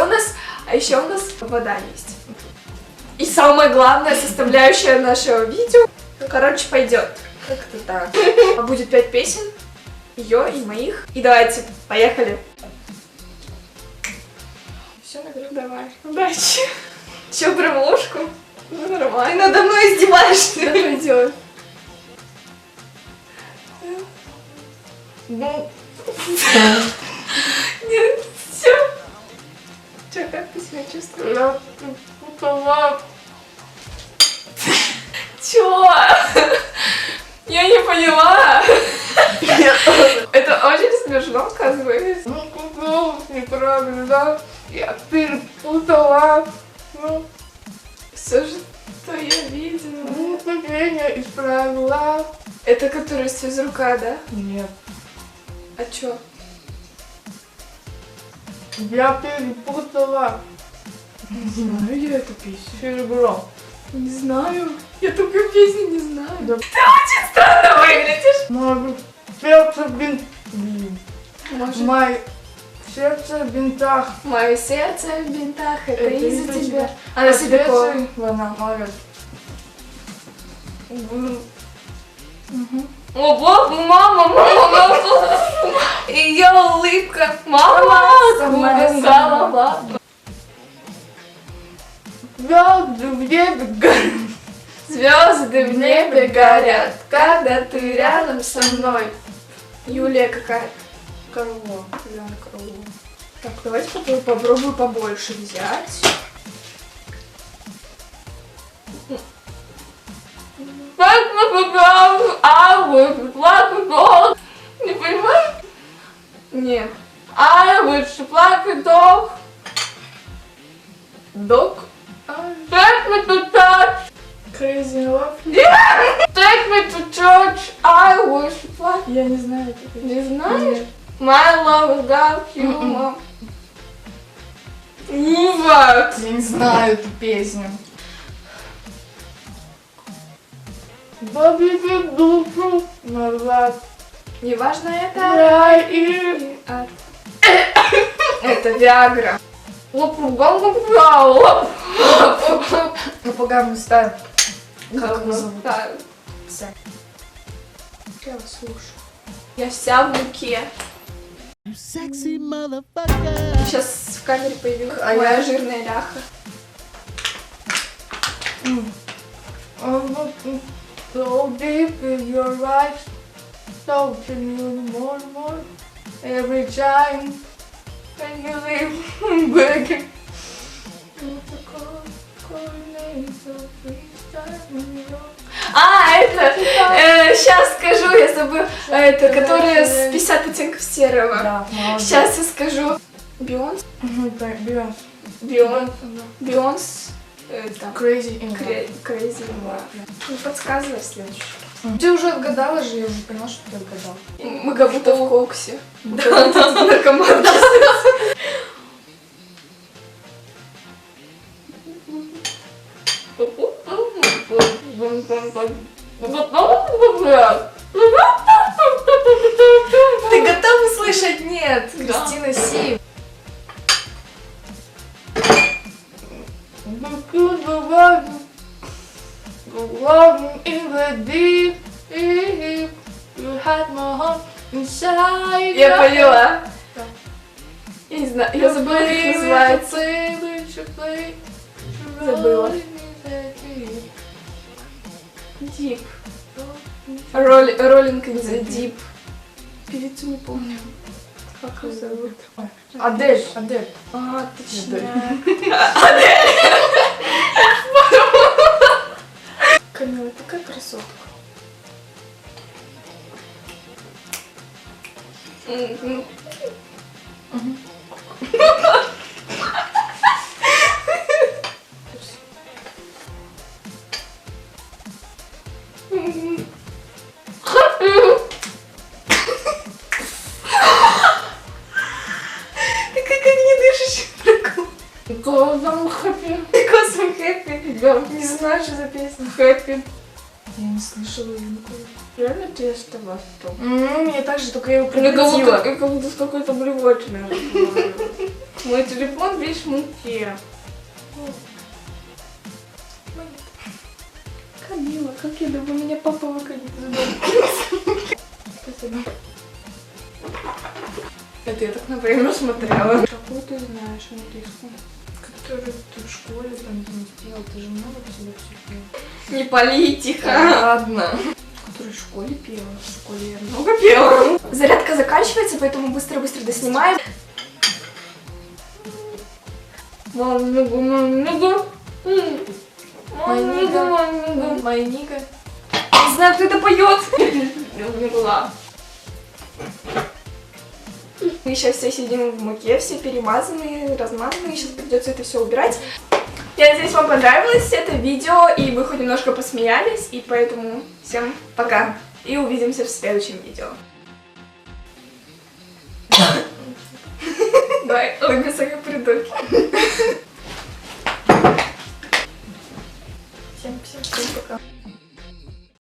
у нас вода есть. И самая главная составляющая нашего видео, короче, пойдет. Как-то так. Будет 5 песен, ее и моих. И давайте, поехали. Все, наверное, давай. Удачи. Че, прям ложку? Ну, нормально. Ты надо мной издеваешься. Да, пойдет. Ну, нет, все. Че, как ты себя чувствуешь? я перепутала. Чё? Я не поняла. Это очень смешно, оказывается. Ну, неправильно. Я перепутала. Ну, Все, что я видела. ну, теперь я исправила. Это который с физрука, да? Нет. А чё? Я перепутала. Не знаю я эту песню. Серебро. Не знаю. Я такую песню не знаю. Да. Ты очень странно выглядишь. Мое сердце Может, Мое сердце в бинтах. мое сердце в бинтах, это Это из-за из-за тебя. тебя. Она себе такое. Она говорит. О, бог, мама. Ее улыбка. Мама, Самая голова. Звезды в небе горят. Звезды в небе горят, когда ты рядом со мной. Юлия какая-то. Корова. Юлиана Крылова. Так, давайте попробую побольше взять. Не понимаю? Нет. I wish like a dog. Dog? Take me to church. Crazy love. Take me to church. I wish like... Я не знаю такой. Не знаешь? My love got you, mom. Вот. Я не знаю эту песню. Добить душу назад. Неважно это. Рай и... Это Виагра. Ну, поганую ставим. Как его зовут? Да. Вся. Я вас слушаю. Я вся в муке. Сейчас в камере появилась А моя я- жирная ляха. So deep in your eyes, so can you more every time when you leave begging. А, это, сейчас скажу, я забыла, это, которая с 50 оттенков серого. Да, молодец. Сейчас я скажу. Бионс? Бьёнс. Бионс. Это, Crazy in love. Crazy. Ну, подсказывай следующий. Ты уже отгадала же, я уже поняла, что ты отгадал. Мы как будто в коксе. Наркоман. Ты готова слышать? Нет, Да. Кристина Си. Я поняла. Я не знаю, я забыла, как называется. Забыла. Дип. Роллинг in the Deep. Певицу не помню. Как ее зовут? Адель, Адель. А, точно. Камила, такая красотка. Ты как не дышишь? Because I'm happy. Because I'm happy. Да. Не знаю, что за песня. Happy. Я не слышала ее никогда. Реально ты что Мне так же, только я его Мне прекратила. как будто с какой-то блевотиной. Мой телефон весь в муке. Камила, как я думаю, меня папа выгонит из дома. Спасибо. Это я так на время смотрела. Какую ты знаешь английскую? Которую ты в школе там не сделал, ты же много всего все пела. Не политика. Ладно. Которую в школе пела. В школе я много Пела. Зарядка заканчивается, поэтому быстро-быстро доснимаем. Моя Ника. Не знаю, кто это поет. Не была. Мы сейчас все сидим в муке, все перемазанные, размазанные. Сейчас придется это все убирать. Я надеюсь, вам понравилось это видео, и вы хоть немножко посмеялись. И поэтому всем пока. И увидимся в следующем видео. Давай, улыбнись, как придурки. Всем пока.